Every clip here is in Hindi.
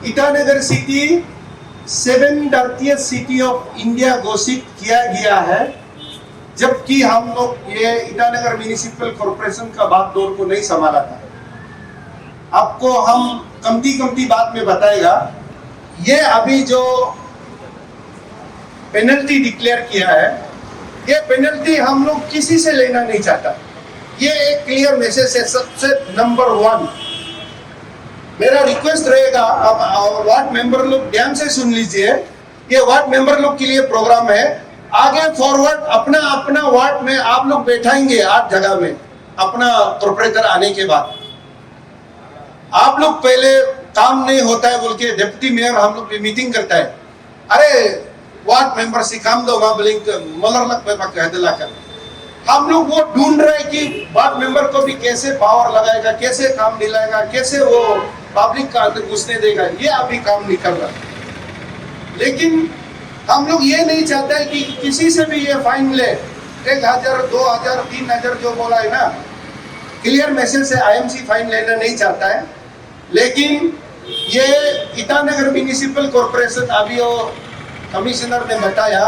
Itanagar city 7th city of India घोषित किया गया है, जबकि हम लोग ये ईटानगर म्युनिसिपल कॉर्पोरेशन का बात दौर को नहीं संभाला था। आपको हम कमती बात में बताएगा। ये अभी जो पेनल्टी डिक्लेयर किया है, ये पेनल्टी हम लोग किसी से लेना नहीं चाहता। ये एक क्लियर मैसेज है। सबसे नंबर 1 मेरा रिक्वेस्ट रहेगा, अब वार्ड मेंबर लोग ध्यान से सुन लीजिए। ये वार्ड मेंबर लोग के लिए प्रोग्राम है। आगे फॉरवर्ड अपना अपना वार्ड में आप लोग बैठाएंगे 8 जगह में अपना कॉर्पोरेटर आने के बाद। आप लोग पहले काम नहीं होता है बोल के डिप्टी मेयर हम लोग मीटिंग करता है, अरे वार्ड मेंबर से काम दो वहां ब्लिंक मलर लग पे कह दिला कर। हम लोग वो ढूंढ रहे कि वार्ड मेंबर को भी कैसे पावर लगाएगा, कैसे काम दिलाएगा, कैसे वो पब्लिक का अंदर घुसने देगा। ये अभी काम नहीं कर रहा। लेकिन हम लोग ये नहीं चाहते हैं कि किसी से भी ये फाइन ले 1000, 2000, 3000 जो बोला है ना, क्लियर मैसेज से आईएमसी फाइन लेना नहीं चाहता है। लेकिन ये ईटानगर म्युनिसिपल कॉर्पोरेशन, अभी वो कमिश्नर ने बताया,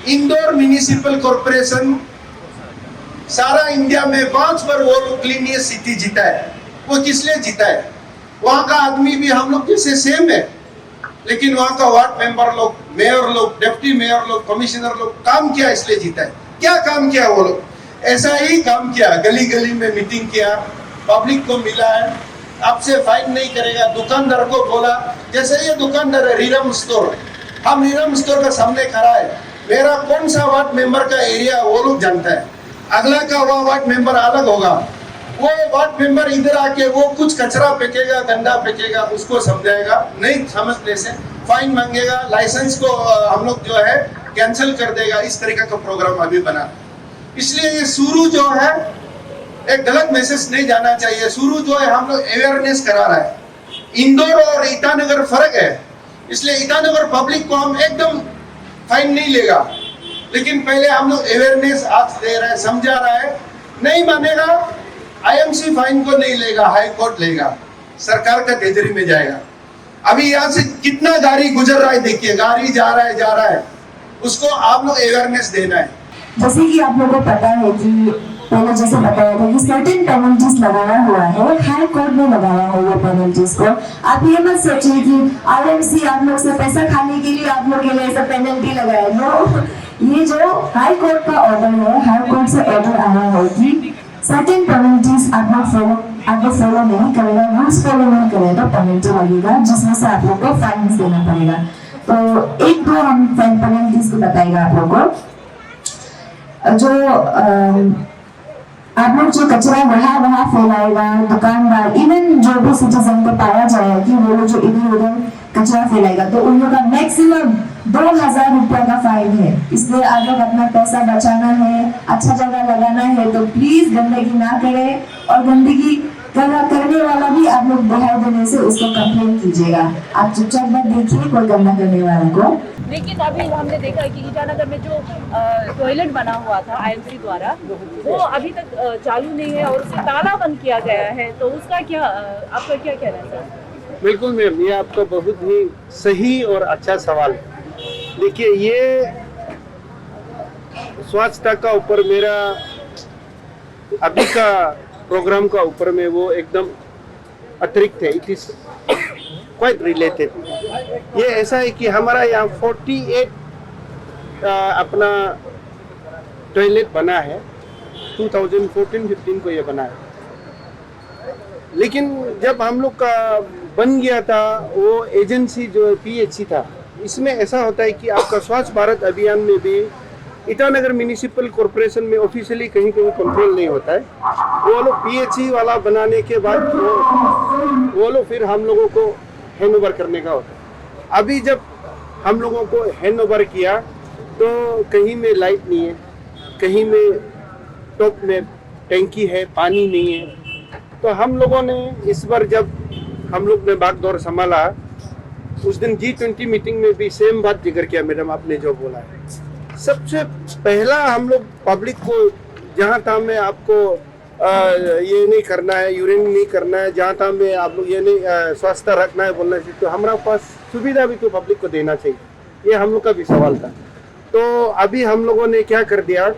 इंदौर म्युनिसिपल कॉर्पोरेशन सारा इंडिया में 5 बार वो क्लीनियस्ट सिटी जीता है। वो किस लिए जीता है? वहाँ का आदमी भी हम लोग जैसे सेम है, लेकिन वहाँ का वार्ड मेंबर लोग, मेयर लोग, डिप्टी मेयर लोग, कमिश्नर लोग काम किया इसलिए जीता है। क्या काम किया वो लोग? ऐसा ही काम किया, गली गली में मीटिंग किया, पब्लिक को मिला है, आपसे फाइन नहीं करेगा। दुकानदार को बोला, जैसे ये दुकानदार है रीरम स्टोर, हम रीरम स्टोर का सामने खड़ा है, मेरा कौन सा वार्ड मेंबर का एरिया वो लोग जानता है, अगला का वो वार्ड मेंबर अलग होगा। वो वार्ड मेंबर इधर आके वो कुछ कचरा फेंकेगा, गंदा फेंकेगा, उसको समझाएगा, नहीं समझने से फाइन मांगेगा, लाइसेंस को हम लोग जो है कैंसिल कर देगा। इस तरीके का प्रोग्राम अभी बना। इसलिए ये शुरू जो है एक गलत मैसेज नहीं जाना चाहिए। शुरू जो है हम लोग अवेयरनेस करा रहा है। इंदौर और ईटानगर फर्क है, इसलिए ईटानगर पब्लिक को हम एकदम फाइन नहीं लेगा, लेकिन पहले हम लोग अवेयरनेस आज दे रहे हैं, समझा रहा है। नहीं मानेगा आईएमसी फाइन को नहीं लेगा, हाई कोर्ट लेगा, सरकार का तिजोरी में जाएगा। अभी यहाँ से कितना गाड़ी गुजर रहा है, देखिए गाड़ी जा रहा है, उसको आप लोग अवेयरनेस देना है। जैसे कि आप लोगों को पता है कि पहले जैसे बताया था कि सर्टेन पेनल्टीज लगाया हुआ है, हाई कोर्ट ने लगाया है ये पेनल्टीज को। आप ये मत सोचिए कि आईएमसी आप लोग से पैसा खाने के लिए आप लोग के लिए ऐसा पेनल्टी लगाया। नो, ये जो हाई कोर्ट का ऑर्डर है, हाई कोर्ट से ऑर्डर आया है कि सर्टेन पेनल्टीज आप लोग फॉलो नहीं करेगा, रूल्स फॉलो नहीं करेगा, पेनल्टी लगेगा, जिसमें से आप लोग को फाइन देना पड़ेगा। तो एक दो हम पेनल्टीज को बताएगा आप लोग को। जो आप लोग जो कचरा वहाँ फैलाएगा, दुकानदार, इवन जो भी सिटीजन को पाया जाए कि वो लोग जो इधर उधर कचरा फैलाएगा, तो उन लोग का मैक्सिमम 2000 रुपया का फाइन है। इसलिए आप लोग अपना पैसा बचाना है, अच्छा जगह लगाना है, तो प्लीज गंदगी ना करें। और गंदगी करने वाला भी आप लोग दिखाई देने से उसको कंप्लेन कीजिएगा। आप चुपचाप मत देखिए कोई गंदा करने वाले को। लेकिन अभी हमने देखा कि ईटानगर में जो टॉयलेट बना हुआ था आईएमसी द्वारा, वो अभी तक चालू नहीं है और उसे ताला बंद किया गया है। तो उसका क्या, आपका क्या कहना है सर? बिल्कुल मैम, ये आपका बहुत ही सही और अच्छा सवाल है। देखिए, ये स्वच्छता का ऊपर मेरा अभी का प्रोग्राम का ऊपर में वो एकदम अतिरिक्त है। It is quite related. ये ऐसा है कि हमारा यहाँ 48 अपना टॉयलेट बना है। 2014-15 को ये बना है। लेकिन जब हम लोग का बन गया था वो एजेंसी जो पीएचसी था, इसमें ऐसा होता है कि आपका स्वच्छ भारत अभियान में भी ईटानगर म्युनिसिपल कॉर्पोरेशन में ऑफिशियली कहीं कंट्रोल नहीं होता है। वो लोग पीएचसी वाला बनाने के बाद वो लोग फिर हम लोगों को हैंड ओवर करने का होता है। अभी जब हम लोगों को हैंड ओवर किया तो कहीं में लाइट नहीं है, कहीं में टॉप में टैंकी है, पानी नहीं है। तो हम लोगों ने इस बार जब हम लोग ने बागडोर संभाला, उस दिन G20 मीटिंग में भी सेम बात जिक्र किया मैडम आपने जो बोला है। सबसे पहला हम लोग पब्लिक को, जहाँ था मैं आपको ये नहीं करना है, यूरिन नहीं करना है, जहाँ तहाँ में आप लोग ये नहीं स्वास्थ्य रखना है बोलना चाहिए। तो हमारा पास सुविधा भी तो पब्लिक को देना चाहिए, ये हम लोग का भी सवाल था। तो अभी हम लोगों ने क्या कर दिया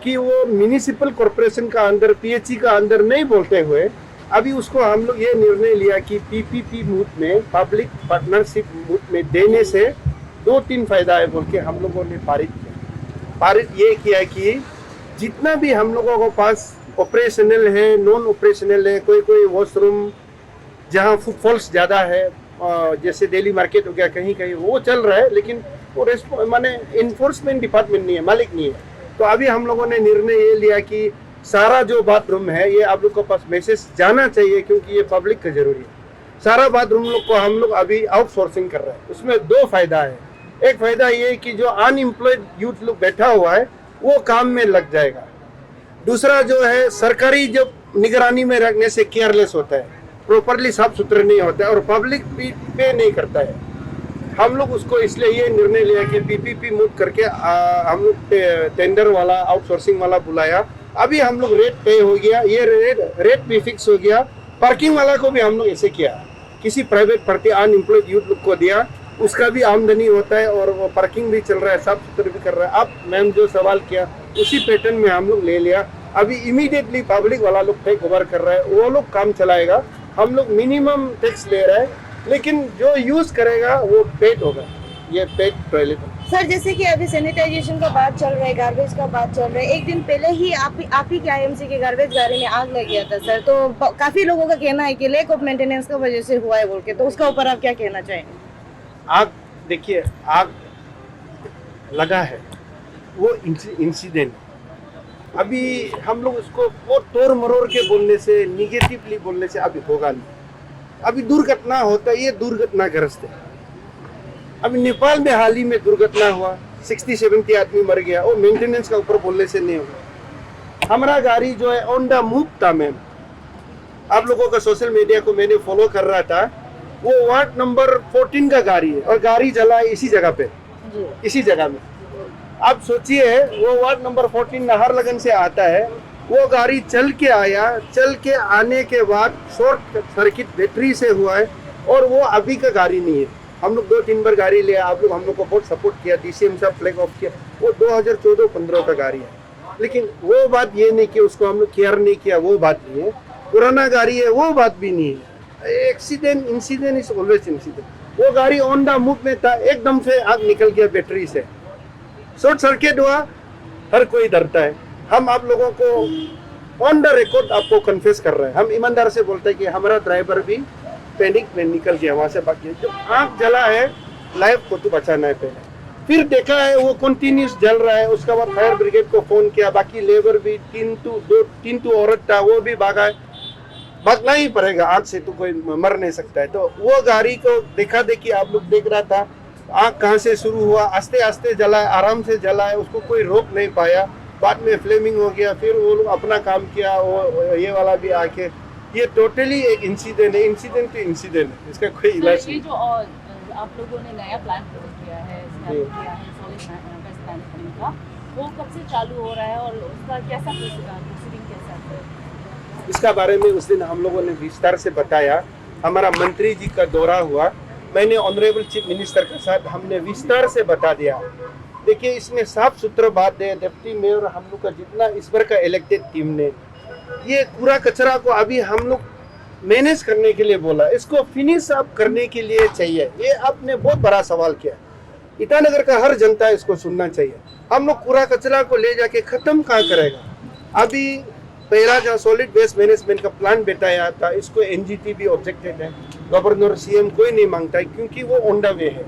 कि वो म्यूनिसिपल कॉरपोरेशन का अंदर, पीएचई का अंदर नहीं बोलते हुए अभी उसको हम लोग ये निर्णय लिया कि पीपीपी मूड में, पब्लिक पार्टनरशिप मूड में देने से 2-3 फायदा है बोल के हम लोगों ने पारित ये किया कि जितना भी हम लोगों को पास ऑपरेशनल है, नॉन ऑपरेशनल है, कोई वॉशरूम जहाँ फुटफॉल्स ज़्यादा है, जैसे दिल्ली मार्केट हो गया, कहीं कहीं वो चल रहा है, लेकिन वो माने इन्फोर्समेंट डिपार्टमेंट नहीं है, मालिक नहीं है। तो अभी हम लोगों ने निर्णय ये लिया कि सारा जो बाथरूम है ये आप लोग के पास मैसेज जाना चाहिए, क्योंकि ये पब्लिक का जरूरी है। सारा बाथरूम लोग को हम लोग अभी आउटसोर्सिंग कर रहे हैं। उसमें 2 फायदा है। एक फायदा ये कि जो अनएम्प्लॉयड यूथ लोग बैठा हुआ है वो काम में लग जाएगा। दूसरा जो है, सरकारी जब निगरानी में रखने से केयरलेस होता है, प्रॉपरली साफ सुथरे नहीं होता है और पब्लिक भी पे नहीं करता है। हम लोग उसको इसलिए ये निर्णय लिया कि पीपीपी मूव करके हम लोग टेंडर वाला, आउटसोर्सिंग वाला बुलाया। अभी हम लोग रेट पे हो गया, ये रेट भी फिक्स हो गया। पार्किंग वाला को भी हम लोग ऐसे किया, किसी प्राइवेट पार्टी अनएम्प्लॉयड यूथ लोग को दिया, उसका भी आमदनी होता है और वो पार्किंग भी चल रहा है, साफ सुथरा भी कर रहा है। अब मैम जो सवाल किया उसी पैटर्न में हम लोग ले लिया। अभी इमीडिएटली पब्लिक वाला लोग टेक ओवर कर रहा है, वो लोग काम चलाएगा। हम लोग मिनिमम टैक्स ले रहे हैं, लेकिन जो यूज करेगा वो पेड होगा, ये पेड टॉयलेट। सर, जैसे कि अभी सैनिटाइजेशन का बात चल रहा है, गार्बेज का बात चल रहा है, एक दिन पहले ही आप ही के आईएमसी के गार्बेज गाड़ी में आग लग गया था सर। तो काफी लोगों का कहना है कि लैक ऑफ मेंटेनेंस की वजह से हुआ है बोल के, तो उसका ऊपर आप क्या कहना चाहेंगे? आग देखिए, आग लगा है वो इंसिडेंट। अभी हम लोग उसको वो तोड़ मरोड़ के बोलने से, निगेटिवली बोलने से अभी होगा नहीं। अभी दुर्घटना होता है, ये दुर्घटनाग्रस्त है। अभी नेपाल में हाल ही में दुर्घटना हुआ, 60-70 आदमी मर गया, वो मेंटेनेंस का ऊपर बोलने से नहीं होगा। हमारा गाड़ी जो है ऑन द मूव था मैम, आप लोगों का सोशल मीडिया को मैंने फॉलो कर रहा था, वो वार्ड नंबर 14 का गाड़ी है और गाड़ी जला है इसी जगह पे, इसी जगह में। आप सोचिए, वो वार्ड नंबर 14 नाहरलगन से आता है, वो गाड़ी चल के आया, चल के आने के बाद शॉर्ट सर्किट बैटरी से हुआ है और वो अभी का गाड़ी नहीं है। हम लोग 2-3 बार गाड़ी लिया, आप लोग हम लोग को बहुत सपोर्ट किया, डीसीएम साहब फ्लैग ऑफ किया। वो 2014-15 का गाड़ी है, लेकिन वो बात ये नहीं कि उसको हम लोग केयर नहीं किया, वो बात नहीं है। पुराना गाड़ी है, वो बात भी नहीं है। Accident, incident is always incident. वो गाड़ी ऑन द मूव में था, एकदम से आग निकल गया बैटरी से, शॉर्ट सर्किट हुआ। हर कोई डरता है। हम आप लोगों को ऑन द रिकॉर्ड आपको कन्फेस कर रहे हैं, हम ईमानदार से बोलते हैं कि हमारा ड्राइवर भी पैनिक में निकल गया, वहां से भाग गया। जो आग जला है, लाइफ को तो बचाना है पहले। फिर देखा है वो कंटिन्यूस जल रहा है, उसके बाद फायर ब्रिगेड को फोन किया, बाकी लेबर भी 3 औरत था, वो भी भागा है। भागना ही पड़ेगा, आग से तो कोई मर नहीं सकता है। तो वो गाड़ी को देखा देखी आप लोग देख रहा था, आग कहाँ से शुरू हुआ, आस्ते आस्ते जला है, आराम से जला है, उसको कोई रोक नहीं पाया। बाद में फ्लेमिंग हो गया, फिर वो लोग अपना काम किया, वो ये वाला भी आके, ये टोटली एक इंसिडेंट है, इंसिडेंट तो इंसिडेंट है, इसका कोई इलाज नहीं। ये जो आप लोगों ने नया प्लान किया है, का, वो कब से चालू हो रहा है और उसका कैसा प्रोसीडिंग कैसा है? इसका बारे में उस दिन हम लोगों ने विस्तार से बताया। हमारा मंत्री जी का दौरा हुआ, मैंने ऑनरेबल चीफ मिनिस्टर के साथ हमने विस्तार से बता दिया। देखिए, इसमें साफ सुथरा बात है, डिप्टी मेयर हम लोग का जितना इस बार का इलेक्टेड टीम ने ये कूड़ा कचरा को अभी हम लोग मैनेज करने के लिए बोला, इसको फिनिश अप करने के लिए चाहिए। ये आपने बहुत बड़ा सवाल किया, ईटानगर का हर जनता इसको सुनना चाहिए। हम लोग कूड़ा कचरा को ले जाके खत्म कहाँ करेगा? अभी पहला जहाँ सॉलिड वेस्ट मैनेजमेंट का प्लान बताया था, इसको एनजीटी भी ऑब्जेक्टेड है, गवर्नर सीएम कोई नहीं मांगता है क्योंकि वो ऑन द वे है।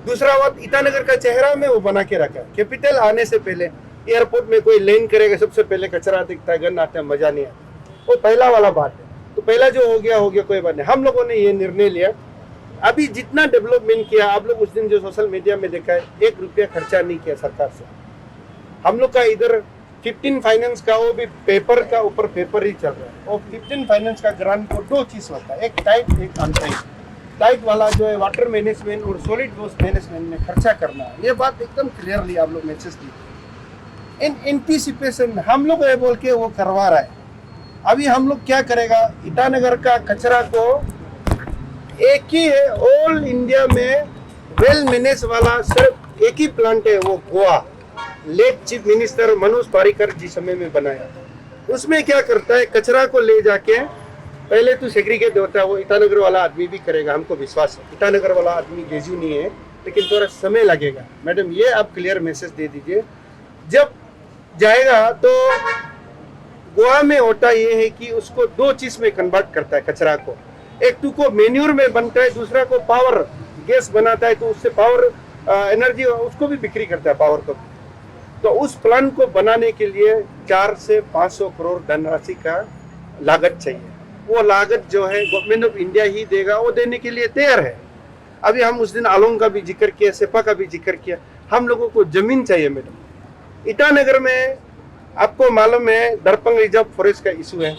दूसरा बात, ईटानगर का चेहरा में वो बना के रखा है। कैपिटल आने से पहले एयरपोर्ट में कोई लैंड करेगा, सबसे पहले कचरा दिखता है, गन आता है, मजा नहीं आता। वो पहला वाला बात है। तो पहला जो हो गया कोई बात नहीं। हम लोगों ने ये निर्णय लिया, अभी जितना डेवलपमेंट किया, आप लोग उस दिन जो सोशल मीडिया में देखा है, 1 रुपया खर्चा नहीं किया सरकार से। हम लोग का इधर 15 फाइनेंस का, वो भी पेपर का ऊपर पेपर ही चल रहा है। और 15 फाइनेंस का ग्रांट को 2 चीज होता है, एक टाइट, एक अनटाइट। टाइट वाला जो है वाटर मैनेजमेंट और सॉलिड वेस्ट मैनेजमेंट में खर्चा करना है, ये बात एकदम क्लियरली आप लोग मैसेज दी। इन एंटीसिपेशन हम लोग ये बोल के वो करवा रहा है। अभी हम लोग क्या करेगा, ईटानगर का कचरा को एक ही है ऑल इंडिया में वेल मैनेज वाला सिर्फ एक ही प्लांट है, वो Goa late chief minister Manoj Parrikar ji समय में बनाया। उसमें क्या करता है, कचरा को ले जाके पहले तो सेग्रीगेट होता है, वो ईटानगर वाला आदमी भी करेगा, हमको विश्वास है। ईटानगर वाला आदमी गेजू नहीं है, लेकिन थोड़ा समय लगेगा। मैडम ये आप क्लियर मैसेज दे दीजिए, जब जाएगा तो गोवा में होता ये है कि उसको दो चीज में कन्वर्ट करता है कचरा को, एक तो को मेन्यूर में बनता है, दूसरा को पावर गैस बनाता है, तो उससे पावर एनर्जी उसको भी बिक्री करता है पावर को। तो उस प्लांट को बनाने के लिए 400 से 500 करोड़ धनराशि का लागत चाहिए। वो लागत जो है गवर्नमेंट ऑफ इंडिया ही देगा, वो देने के लिए तैयार है। अभी हम उस दिन आलोंग का भी जिक्र किया, सेपा का भी जिक्र किया। हम लोगों को जमीन चाहिए मैडम। ईटानगर में आपको मालूम है दर्पंग रिजर्व फॉरेस्ट का इशू है।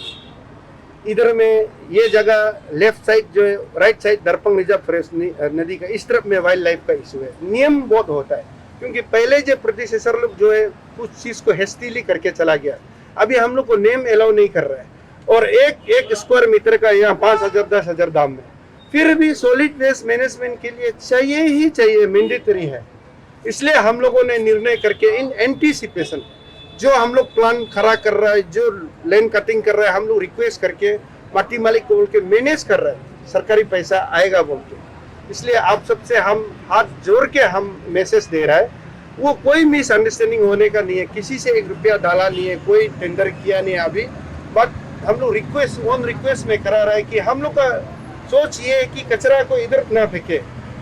इधर में ये जगह लेफ्ट साइड जो है, राइट साइड दर्पंग रिजर्व फॉरेस्ट नदी का, इस तरफ में वाइल्ड लाइफ का इशू है। नियम बहुत होता है, क्योंकि पहले जो प्रोड्यूसर लोग जो है कुछ चीज को हेस्टीली करके चला गया। अभी हम लोग को नेम अलाउ नहीं कर रहा है, और एक स्क्वायर मीटर का यहाँ 5,000 10,000 दाम में, फिर भी सॉलिड वेस्ट मैनेजमेंट के लिए चाहिए ही चाहिए, मैंडेटरी है। इसलिए हम लोगों ने निर्णय करके इन एंटीसिपेशन जो हम लोग प्लान खड़ा कर रहा है, जो लैंड कटिंग कर रहा है, हम लोग रिक्वेस्ट करके माटी मालिक को बोल के मैनेज कर रहे हैं, सरकारी पैसा आएगा बोल के। इसलिए आप सबसे हम हाथ जोड़ के हम मैसेज दे रहा है, वो कोई मिसअंडरस्टैंडिंग होने का नहीं है, किसी से 1 रुपया डाला नहीं है, कोई टेंडर किया नहीं है अभी। बट हम लोग रिक्वेस्ट ऑन रिक्वेस्ट में करा रहा है कि हम लोग का सोच ये है कि कचरा को इधर ना फेंके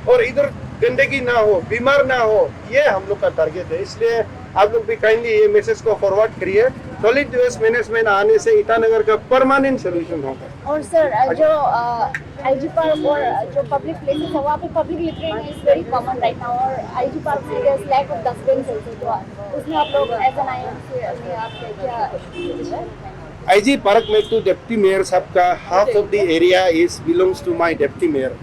और इधर गंदगी ना हो, बीमार ना हो, ये हम लोग का टारगेट है। इसलिए आप लोग भी काइंडली ये मैसेज को फॉरवर्ड करिए। सॉलिड वेस्ट मैनेजमेंट आने से ईटानगर का परमानेंट सोल्यूशन होगा। और सर जो आईजी पार्क और जो पब्लिक प्लेसेस है वहाँ पे public littering is very common right now, और आईजी पार्क में there is lack of dustbin also, तो उसमें आप लोग एज एन आईएमसी में आप क्या आईजी पार्क में तो डिप्टी मेयर साहब का half of the area is belongs to my deputy mayor.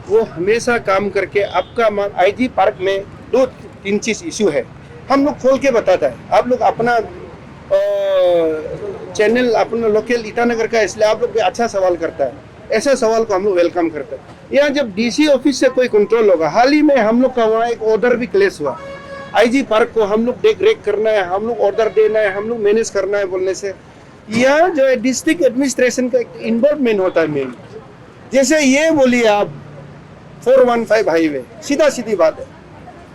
वो हमेशा काम करके आपका आईजी पार्क में 2-3 चीज इशू है, हम लोग खोल के बताता है। आप लोग अपना चैनल अपना लोकल ईटानगर का, इसलिए आप लोग भी अच्छा सवाल करता है, ऐसे सवाल को हम लोग वेलकम करते हैं। यहाँ जब डीसी ऑफिस से कोई कंट्रोल होगा, हाल ही में हम लोग का वहाँ एक ऑर्डर भी क्लेश हुआ, आईजी पार्क को हम लोग देख रेख करना है, हम लोग ऑर्डर देना है, हम लोग मैनेज करना है बोलने से यहाँ जो है डिस्ट्रिक्ट एडमिनिस्ट्रेशन का इन्वॉल्वमेंट होता है मेन। जैसे ये बोलिए आप 415 हाईवे, सीधा सीधी बात है,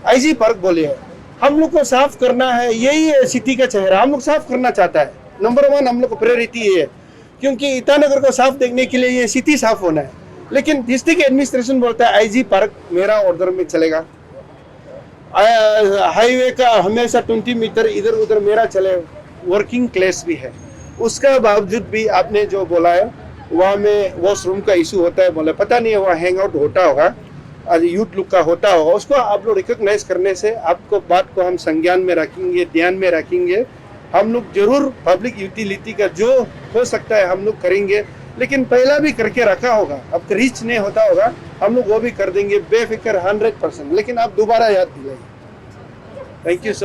आईजी पार्क बोलिए हम लोग को साफ करना है, यही है सिटी का चेहरा, हम लोग साफ करना चाहता है। नंबर 1 हम लोग को प्रायोरिटी ये है, क्योंकि ईटानगर को साफ देखने के लिए ये सिटी साफ होना है। लेकिन डिस्ट्रिक्ट एडमिनिस्ट्रेशन बोलता है आईजी पार्क मेरा ऑर्डर में चलेगा, हाईवे का हमेशा 20 मीटर इधर उधर मेरा चले, वर्किंग क्लेश भी है। उसका बावजूद भी आपने जो बोला है वहाँ में वॉशरूम का इशू होता है, बोले पता नहीं है वहाँ हैंग आउट होता होगा, आज यूथ लुक का होता होगा, उसको आप लोग रिकॉग्नाइज करने से आपको बात को हम संज्ञान में रखेंगे, ध्यान में रखेंगे। हम लोग जरूर पब्लिक यूटिलिटी का जो हो सकता है हम लोग करेंगे, लेकिन पहला भी करके रखा होगा, अब तो रीच नहीं होता होगा, हम लोग वो भी कर देंगे बेफिक्र 100%। लेकिन आप दोबारा याद दिलाइए। Thank you sir.